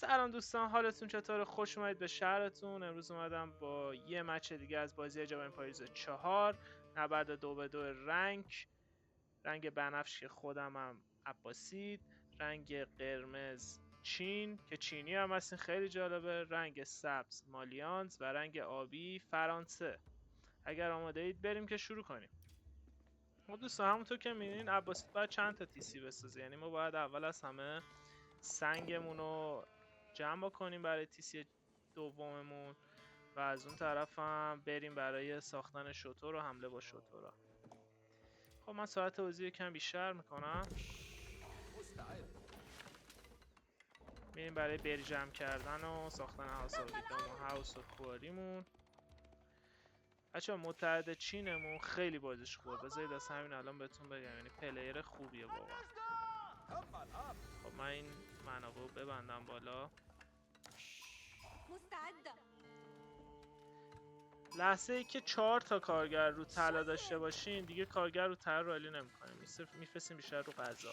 سلام دوستان، حالتون چطوره؟ خوش اومدید به شهرتون. امروز اومدم با یه مچ دیگه از بازی اج اف امپایرز 4 نبرد 2-2 رنگ بنفش که خودمم عباسید، رنگ قرمز چین که چینی هم هستین خیلی جالبه، رنگ سبز مالیانز و رنگ آبی فرانسه. اگر آماده اید بریم که شروع کنیم. ما دوستان همونطور که میبینین عباسید باید چند تا تیسی بسازه، یعنی ما باید اول از همه سنگمون رو جمع کنیم برای تیسی دوممون و از اون طرف هم بریم برای ساختن شتر و حمله با شترها. خب من ساعت توزیع کم بیشتر میکنم. میریم برای بری جمع کردن و ساختن هاوس آف ویدام و هاوس آف کواریمون. بچه متحد چینمون خیلی بازیش خوبه، بذارید از همین الان بهتون بگم، یعنی پلیر خوبیه واقعا. خب من این منابع رو ببندم بالا. لحظه ای که 4 تا کارگر رو طلا داشته باشین دیگه کارگر رو طلا رو عالی نمی‌کنیم، میفرستیم بیشتر رو غذا.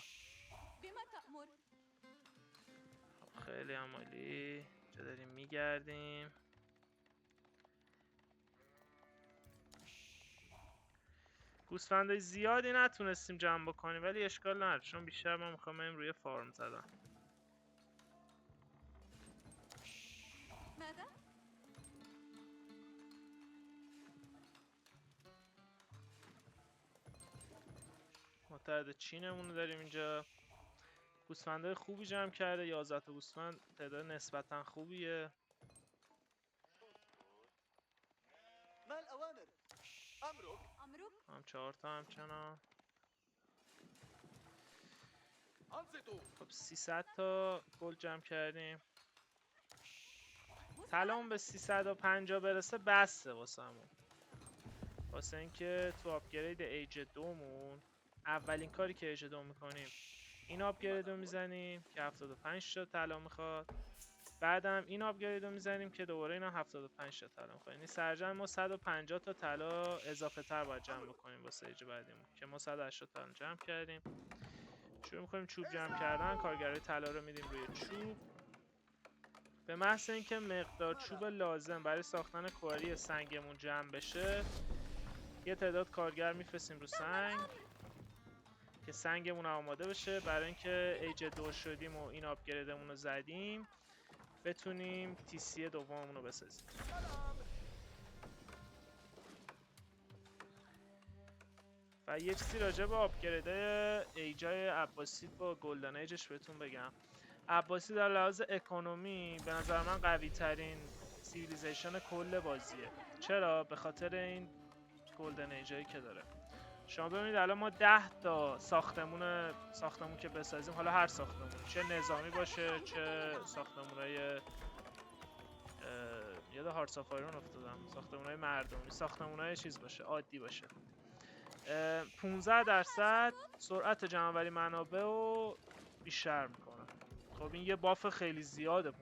خیلی هم عالی. چه داریم میگردیم. گوسفندای زیادی نتونستیم جمع بکنیم ولی اشکال نداره، چون بیشتر ما میخوام بریم روی فارم زدن. متحد چینمون رو داریم اینجا. گوسفندای خوبی جمع کرده، 11 تا گوسفند، تعداد نسبتا خوبیه. هم 4 تا همچنان. خب 300 تا گل جمع کردیم. طلامون به 350 برسه بسته واسمون، واسه اینکه تو آپگرید ایج 2 مون اولین کاری که ایج 2 میکنیم این آپگرید رو میزنیم که 75 تا طلا میخواد. بعدم این آپگرید رو میزنیم که دوباره اینا 75 تا طلا میخواد، یعنی سرجم ما 150 تا طلا اضافه تر باید جمع بکنیم واسه ایج بعدیمون که ما 180 تا جمع کردیم. شروع میکنیم چوب جمع کردن. کارگرای طلا رو میدیم روی چوب. به محض اینکه مقدار چوب لازم برای ساختن کواری سنگمون جمع بشه یه تعداد کارگر میفرستیم رو سنگ که سنگمون آماده بشه برای اینکه ایج 2 شدیم و این آپگریدمون رو زدیم بتونیم تیسی دوممون رو بسازیم. و یه چیزی راجع به آپگرید ایجای عباسید با گلدن ایجش بهتون بگم. عباسی در لحاظ اکونومی به نظر من قوی ترین سیویلیزیشن کل بازیه. چرا؟ به خاطر این گلدن ایجایی که داره. شما ببینید الان ما 10 تا ساختمون که بسازیم، حالا هر ساختمون چه نظامی باشه چه ساختمونای یاد هارت سافاریون افتادم، ساختمونای مردمی، ساختمونای چیز باشه عادی باشه، 15% سرعت جمع‌آوری منابع رو بیشتر میکنه. خب این یه باف خیلی زیاده 15%.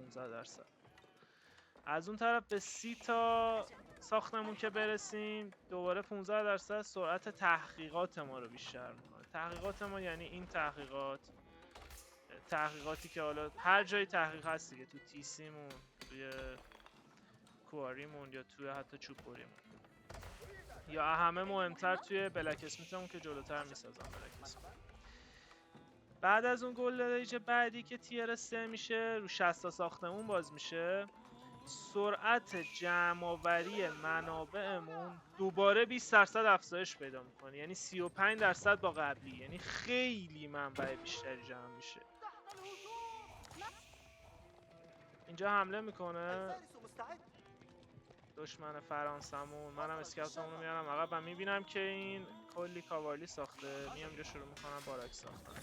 از اون طرف به 30 تا ساختمون که برسیم دوباره 15% سرعت تحقیقات ما رو بیشتر میکنه. تحقیقات ما یعنی این تحقیقاتی که حالا هر جای تحقیق هست دیگه، تو تیسیمون، توی کواریمون یا توی حتی چوب بریمون، یا همه مهمتر توی بلک اسمیتمون که جلوتر میسازم بلک اسمیت. بعد از اون گلدن بعدی که تیر 3 میشه رو 60 تا ساختمون باز میشه، سرعت جمع‌آوری منابعمون دوباره 20% افزایش پیدا میکنه، یعنی 35% با قبلی، یعنی خیلی منبع بیشتری جمع میشه. اینجا حمله میکنه دشمن فرانسمون. منم اسکاوتمون رو میارم عقب و میبینم که این کلی کاوالی ساخته، میام اینجا شروع میکنم باراک ساختن.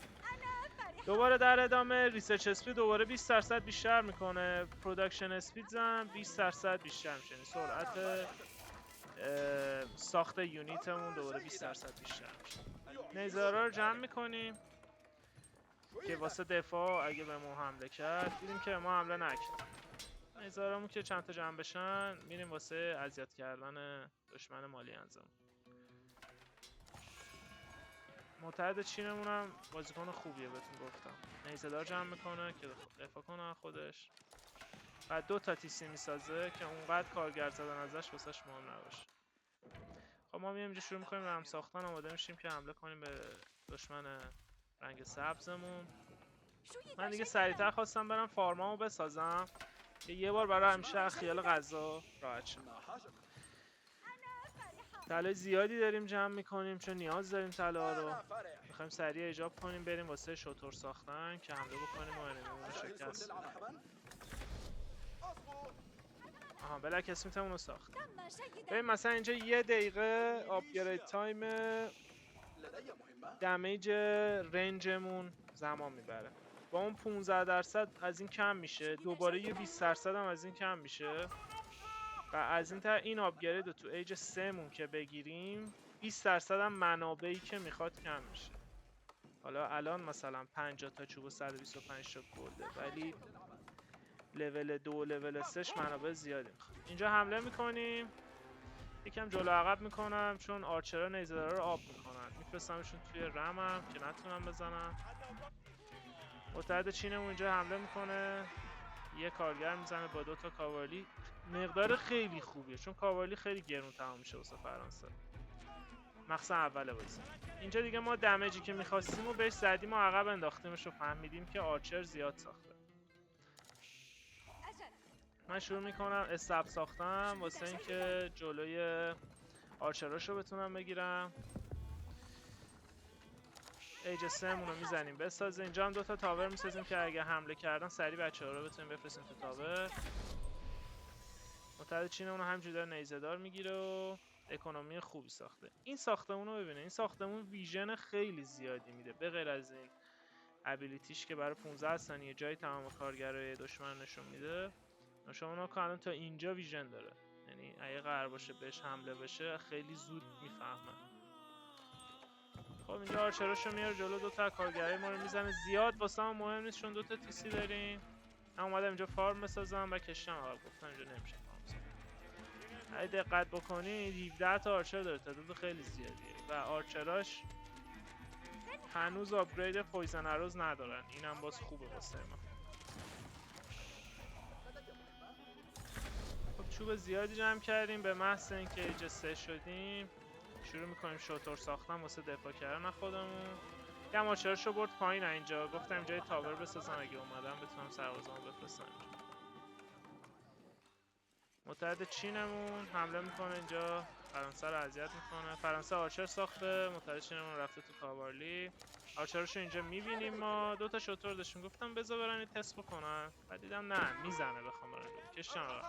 دوباره در ادامه ریسرچ اسپید دوباره 20% بیشتر میکنه، پروداکشن اسپید هم 20% بیشتر میشه، یعنی سرعت ساخت یونیتمون دوباره 20% بیشتر میشه. نیزارا رو جمع میکنیم که واسه دفاع اگه به ما حمله کرد، دیدیم که به ما حمله نکرد. نیزارامون که چند تا جمع بشن میریم واسه اذیت کردن دشمن مالی انزمون. متحد چینمون هم بازیکن خوبیه بهتون گفتم. نیزه‌دار جمع میکنه که دفاع کنه خودش. و 2 تا تیسی میسازه که اونقدر کارگر زدن ازش واسش مهم نباشه. خب ما میایم اینجا شروع میکنیم رم ساختن، آماده میشیم که حمله کنیم به دشمن رنگ سبزمون. من دیگه سریعتر خواستم برم فارمامو بسازم که یه بار برای همیشه از خیال غذا راحت شم. طلای زیادی داریم جمع میکنیم چون نیاز داریم طلا رو. میخوایم سریع ایجاب کنیم بریم واسه شتر ساختن که حمله بکنیم و انمیمون رو شکست بدیم. آها بلک اسمیتمون رو ساخت. ببین مثلا اینجا 1 دقیقه آپگرید تایم دمیج رنجمون زمان میبره. با اون 15% از این کم میشه، دوباره یه 20% هم از این کم میشه و از این طرح این آپگرید رو تو ایج 3 مون که بگیریم 20% هم منابعی که میخواد کم میشه. حالا الان مثلا 50 تا چوب و 125 تا گلده ولی لول 2 و لول 3 منابع زیادی میخواد. اینجا حمله میکنیم، یکم جلو عقب میکنم چون آرچرها نیزه‌دارا رو آب میکنن، میفرستمشون توی رمم که نتونم بزنم. متحد چینمون اینجا حمله میکنه، یه کارگر میزنه با 2 تا کاوالی. مقدار خیلی خوبیه چون کاوالی خیلی گرون تمام میشه واسه فرانسه، مخصوصا اول بازی. اینجا دیگه ما دمیجی که میخواستیم و بهش زدیم و عقب انداختیمش و فهمیدیم که آرچر زیاد ساخته. من شروع میکنم استاب ساختم واسه اینکه جلوی آرچراشو بتونم بگیرم. ایج 3 مون رو میزنیم بسازه. اینجا هم 2 تا تاور میسازیم که اگه حمله کردن سریع بچه‌ها رو بتونیم بفرستیم تو تاور. متحد چینمون رو همینجوری داره نیزه‌دار میگیره و اکونومی خوبی ساخته. این ساختمون رو ببینه، این ساختمون ویژن خیلی زیادی میده به غیر از این ابیلیتیش که برای 15 ثانیه جای تمام کارگرای دشمن نشون میده. شما نگاه کن الان تا اینجا ویژن داره، یعنی اگه قرار باشه بهش حمله بشه خیلی زود میفهمه. خب اینجا آرچراشو میاره جلو، 2 تا کارگرای ما رو میزنه. زیاد واسه ما مهم نیست چون 2 تا تیسی داریم. من اومدم اینجا فارم بسازم و کشتم عقب، گفتم اینجا نمیشه فارم بسازم. اگه دقت بکنید 17 تا آرچر داره، تعداد خیلی زیادیه و آرچراش هنوز آپگرید پویزن اروز ندارن، اینم باز خوبه واسه ما. خب چوب زیادی جمع کردیم، به محض اینکه ایج 3 شدیم شروع میکنیم شتر ساختن واسه دفاع کردن خودمون. یه آرچراشو برد پایین اینجا، گفتم اینجا یه تاور بسازم اگه اومدم بتونم سربازامو بفرستم اینجا. متحد چینمون حمله میکنه اینجا، فرانسه رو اذیت میکنه. فرانسه آرچر ساخته، متحد چینمون رفته تو کاوارلی. آرچراشو اینجا میبینیم ما 2 تا شتر داشتیم، گفتم بذار برن یه تست بکنن، بعد دیدم نه میزنه بخوام برن کشتم.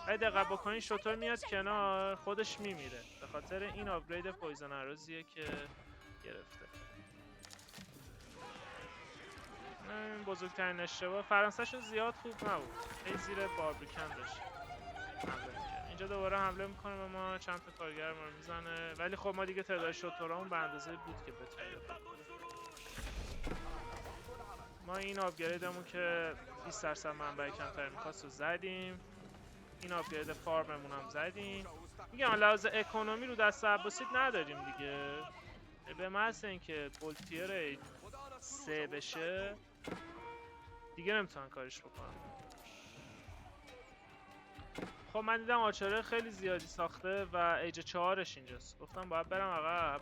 اگه دقت بکنین شتر میاد کنار خودش میمیره به خاطر این آپگرید پویزن اروزیه که گرفته. این بزرگترین اشتباه فرانسهشون زیاد خوب نبود، خیلی زیر باربیکن داشت حمله میکرد. اینجا دوباره حمله میکنه به ما، چند تا کارگر ما رو میزنه ولی خب ما دیگه تعداد شترامون به اندازه بود که بتونیم. ما این آپگریدمون که 20% منبع کمتر میخواست رو زدیم، این آپگرید فارممون هم زدیم. میگم لحاظ اکونومی رو دست عباسید نداریم دیگه، به محض اینکه بولتیر 3 بشه دیگه نمیتونن کارش بکنن. خب من دیدم آرچره خیلی زیادی ساخته و ایج 4ش اینجاست، گفتم باید برم عقب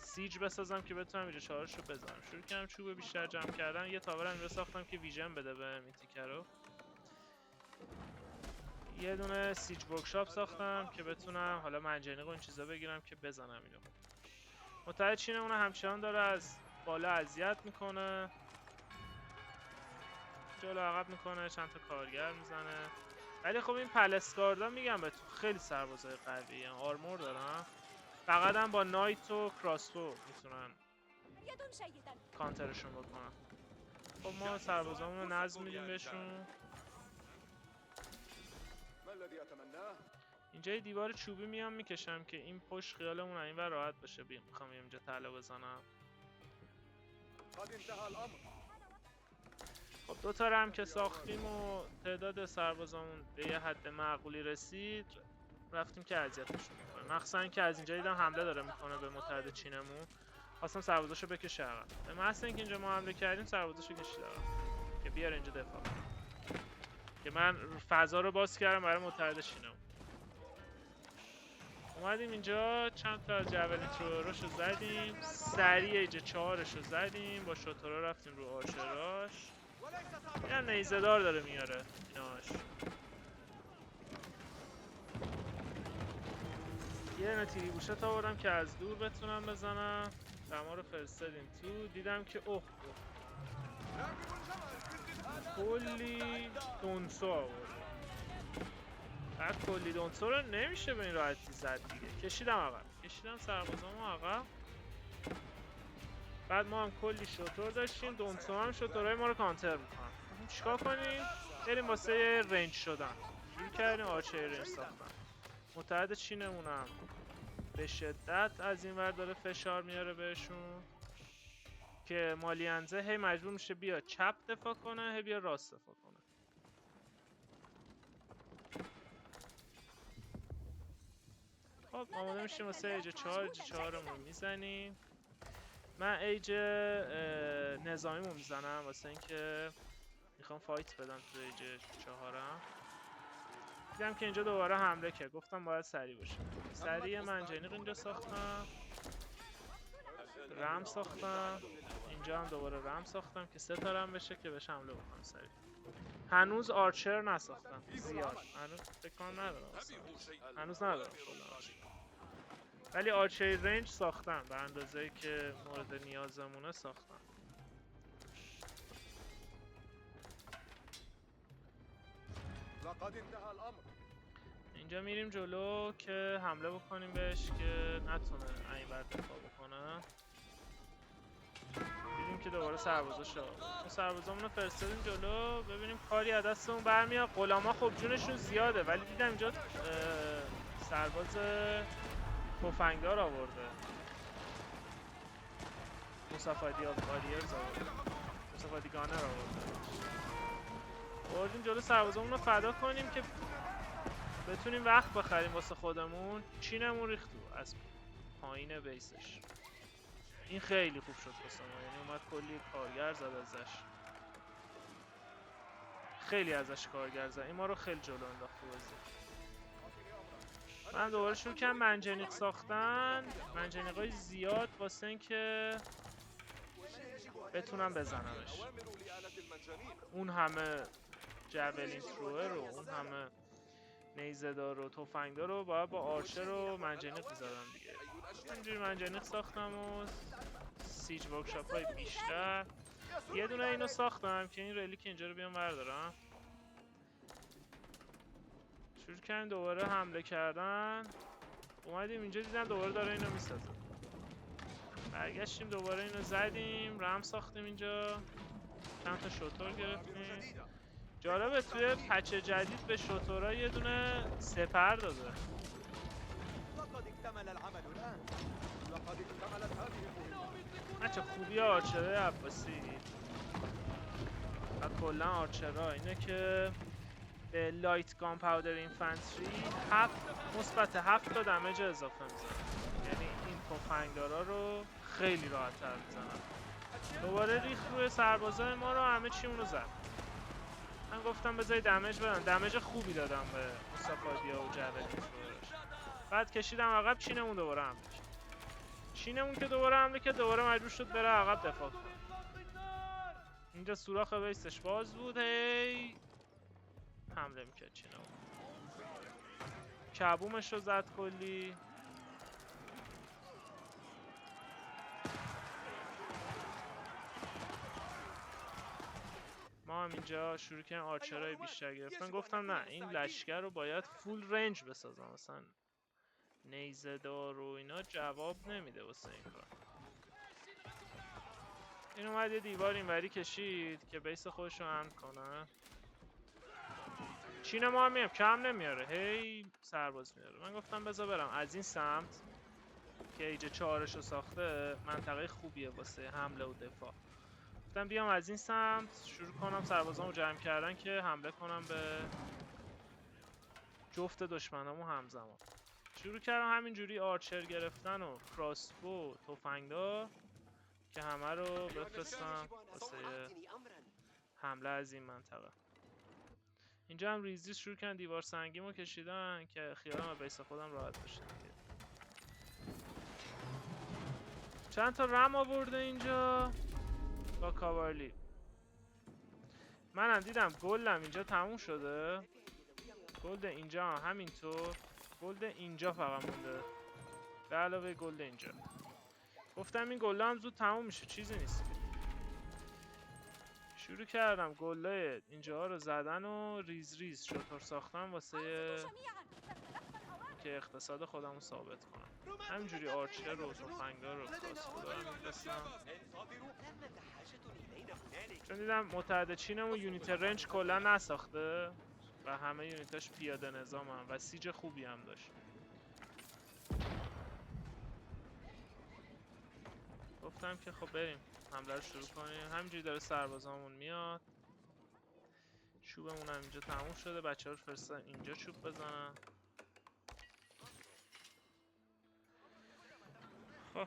سیج بسازم که بتونم ایج 4ش رو بزنم. شروع کردم چوب بیشتر جمع کردم، یه تاورم اینجا ساختم که ویژن بده به این تیکه رو. یه دونه سیج ورکشاپ ساختم که بتونم حالا منجنیق و این چیزا بگیرم که بزنم اینو. متحد چینمون همچنان داره از بالا اذیت میکنه، جلو عقب میکنه، چند تا کارگر میزنه. ولی خب این پلسگاردا میگم بهتون خیلی سربازای قویه، آرمور دارن، فقط هم با نایت و کراسبو میتونن کانترشون بکنن. خب ما سربازامون رو نظم میدیم بهشون. اینجا یه دیوار چوبی میام میکشم که این پشت خیالمون اینور راحت باشه. میخوام اینجا طلا بزنم. خب 2 تا هم که ساختیم و تعداد سربازامون به یه حد معقولی رسید، رفتیم که اذیتشون میکنه. مخصوصا که از اینجا دیدم حمله داره میکنه به متحد چینمون، خواستم سربازاشو بکشه عقب. به محض اینکه اینجا ما حمله کردیم سربازاشو کشید عقب که بیاره اینجا دفاع کنه. من فضا رو باز کردم برای متحد چینمون. اومدیم اینجا چند تا جولین تروراشو زدیم، سریع ایج 4 رو زدیم، با شوتورا رفتیم رو آرچراش. یه نیزه‌دار داره میاره ایناش. یه نتیری بوشت آوردم که از دور بتونم بزنم. دما رو فرستادیم تو، دیدم که اوه کلی دونسو آورده. بعد کلی دونسو رو نمیشه به این راحتی زد دیگه. کشیدم عقب، کشیدم سربازامو عقب. بعد ما هم کلی شوتور داشتیم، دونسو هم شوتورهای ما رو کانتر میکنن. چیکار کنیم؟ بریم واسه رنج شدن. شروع کردیم آرچری رنج ساختن. متحد چینمونم به شدت از این ور داره فشار میاره بهشون که مالینزه هی مجبور میشه بیا چپ دفاع کنه، هی بیا راست دفاع کنه. خب آماده میشیم واسه ایج 4. ایج 4 رو میزنیم. من ایج نظامیمو میزنم واسه اینکه میخوام فایت بدم تو ایج 4م. دیدم که اینجا دوباره حمله کرد، گفتم باید سریع باشه. سریع منجنیق اینجا ساختم، رم ساختم، اینجا هم دوباره رم ساختم که 3 تا رم بشه که بهش حمله بکنم سریع. هنوز آرچر نساختم زیاد، هنوز فکر کنم ندارم اصلا. هنوز ندارم کلا آرچر، ولی آرچری رنج ساختم به اندازه‌ای که مورد نیازمونه ساختم. اینجا میریم جلو که حمله بکنیم بهش که نتونه این بر دفاع بکنه. دیدیم که دوباره سربازاشو ما سربازامون رو فرستادیم جلو، ببینیم کاری از دستمون برمیاد. غلاما خب جونشون زیاده، ولی دیدم اینجا سرباز تفنگدار آورده، مصافاتی آریرز آورده، مصافاتی گانر آورده. بردیم جلو سربازامون رو فدا کنیم که بتونیم وقت بخریم واسه خودمون. چینمون ریخت تو از پایین بیسش. این خیلی خوب شد واسه ما، یعنی اومد کلی کارگر زد ازش، خیلی ازش کارگر زد. این ما رو خیلی جلو انداخت تو بازی. من دوباره شروع کردم منجنیق ساختن، منجنیقای زیاد واسه اینکه بتونم بزنمش. اون همه جولین تروئر رو، اون همه نیزه‌دار و تفنگدار رو باید با آرچر و منجنیق می‌زدم دیگه. اینجوری منجنیق ساختم و سیج ورکشاپ های بیشتر. یه دونه اینو ساختم که این ریلیک اینجا رو بیام بردارم. شروع کردیم دوباره حمله کردن. اومدیم اینجا دیدم دوباره داره اینو میسازه. برگشتیم دوباره اینو زدیم، رم ساختیم اینجا، چند تا شوتور گرفتیم. جالبه توی پچ جدید به شوتورها یه دونه سپر داده. چه خوبی آرچره عباسی و کلا آرچرها اینه که به لایت گان پاودر اینفنتری مثبت 7 تا دمج اضافه میزنن، یعنی این تفنگدارا رو خیلی راحت تر میزنن. دوباره ریخت روی سربازای ما رو، همه چی اونو زد. من گفتم بذاری دمج بدم، دمج خوبی دادم به مصافادیا و جولین ترورش. بعد کشیدم عقب، چینمون دوباره حمله کرد. چینمون که دوباره حمله کرد، دوباره مجبور شد بره عقب دفاع کنه. اینجا سوراخ بیسش باز بود، هی حمله میکرد چینمون. کبومش رو زد کلی. ما هم اینجا شروع کردیم آرچرهای بیشتر گرفتن. گفتم نه، این لشکر رو باید فول رنج بسازم، مثلا نیزه دار و اینا جواب نمیده واسه این کار. این اومد یه دیوار اینوری کشید که بیس خودش رو امن کنه. چین ما هم کم نمیاره، هی سرباز میاره. من گفتم بذار برم از این سمت که ایج 4 رو ساخته، منطقه خوبیه واسه حمله و دفاع. گفتم بیام از این سمت شروع کنم سربازامو جمع کردن که حمله کنم به جفت دشمنامو همزمان. شروع کردم همینجوری آرچر گرفتن و کراسبو تفنگدار که همه رو بفرستم واسه حمله از این منطقه. اینجا هم ریزی شروع کردن دیوار سنگیمو کشیدن که خیالم از بیس خودم راحت بشه دیگه. چند تا رم آورده اینجا با کاوارلی. منم دیدم گلدم اینجا تموم شده. گلد اینجا هم همینطور. گلد اینجا فقط مونده به علاوه گلد اینجا. گفتم این گلده هم زود تموم میشه، چیزی نیست. شروع کردم گله اینجا رو زدن و ریز ریز شطور ساختن واسه که اقتصاد خودم رو ثابت کنم. همینجوری آرچر و تفنگدار رو کاسکو دارم میفرستم، چون دیدم متحد چینمون یونیت رنج کلا نساخته و همه یونیتاش پیاده نظام هم و سیج خوبی هم داشت. گفتم که خب بریم حمله رو شروع کنیم. همینجوری داره سربازامون میاد. چوبمون هم اینجا تموم شده. بچه ها رو فرستادن اینجا چوب بزنن. خب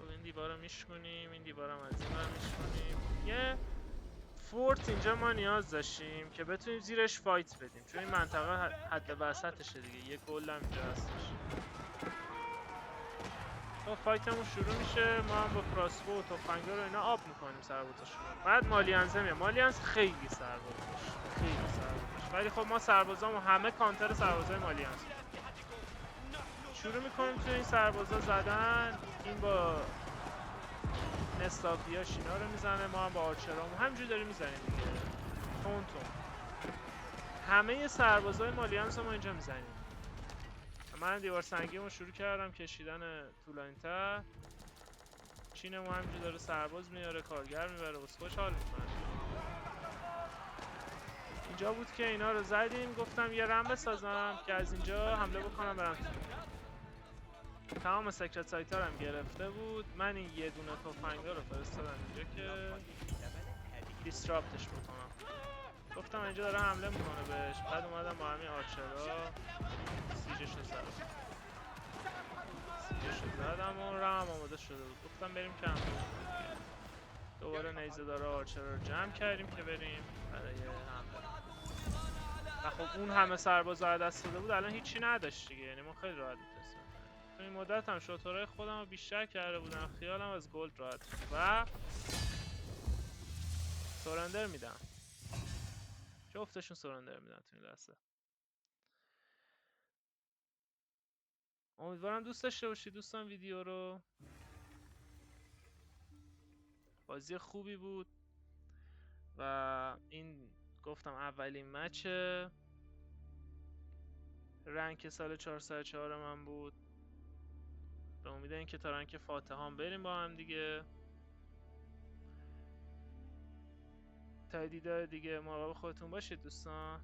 این دیوار رو میشکنیم، این دیوار هم از این ور میشکنیم. یه فورت اینجا ما نیاز داشتیم که بتونیم زیرش فایت بدیم، چون این منطقه حد وسطشه دیگه. یه گل هم اینجا هستش. خب فایتمون شروع میشه. ما هم با کراسبو و تفنگدار رو اینا آب میکنیم سربازاشون. بعد مالیانزه میاد. مالیانز خیلی سرباز داشت، خیلی سرباز داشت، ولی خب ما سربازامو همه کانتر سربازای مالیانز. شروع میکنیم تو این سربازا زدن. این با نستافیاش اینا رو میزنه، ما هم با آرچرامون همینجوری داریم میزنیم دیگه، تون تون. همه سربازای مالیانز رو ما اینجا میزنیم. من دیوار سنگیمو شروع کردم کشیدن طولانی‌تر. چینمون همینجوری داره سرباز میاره، کارگر میبره، بس خوشحال میکنه. اینجا بود که اینا رو زدیم. گفتم یه رم بسازم که از اینجا حمله بکنم برم تو. تمام سکرت سایت ها هم گرفته بود. من این یه دونه تفنگدار رو فرستادم اینجا که دیستراپتش بکنم. گفتم اینجا داره حمله میکنه بهش. بعد اومدم با همین آرچرها سیجش رو زدم. سیجش رو زدم و رم آماده شده بود. گفتم بریم کم. دوباره نیزه داره آرچر رو جمع کردیم که بریم برای حمله. و خب اون همه سرباز رو دست داده بود، الان هیچی نداشت دیگه. یعنی ما خیلی راحت میتونستیم تو این مدت هم شطورهای خودم رو بیشتر کرده بودم. خیالم از گلد راحت و سرندر میدم. جفتشون سرندر میدن تو این لحظه. امیدوارم دوست داشته باشید دوستان ویدیو رو. بازی خوبی بود و این گفتم اولین مچ رنک سال 404 من بود. به امید اینکه تا رنک فاتحان بریم با هم دیگه. تا دیدار دیگه مراقب خودتون باشید دوستان.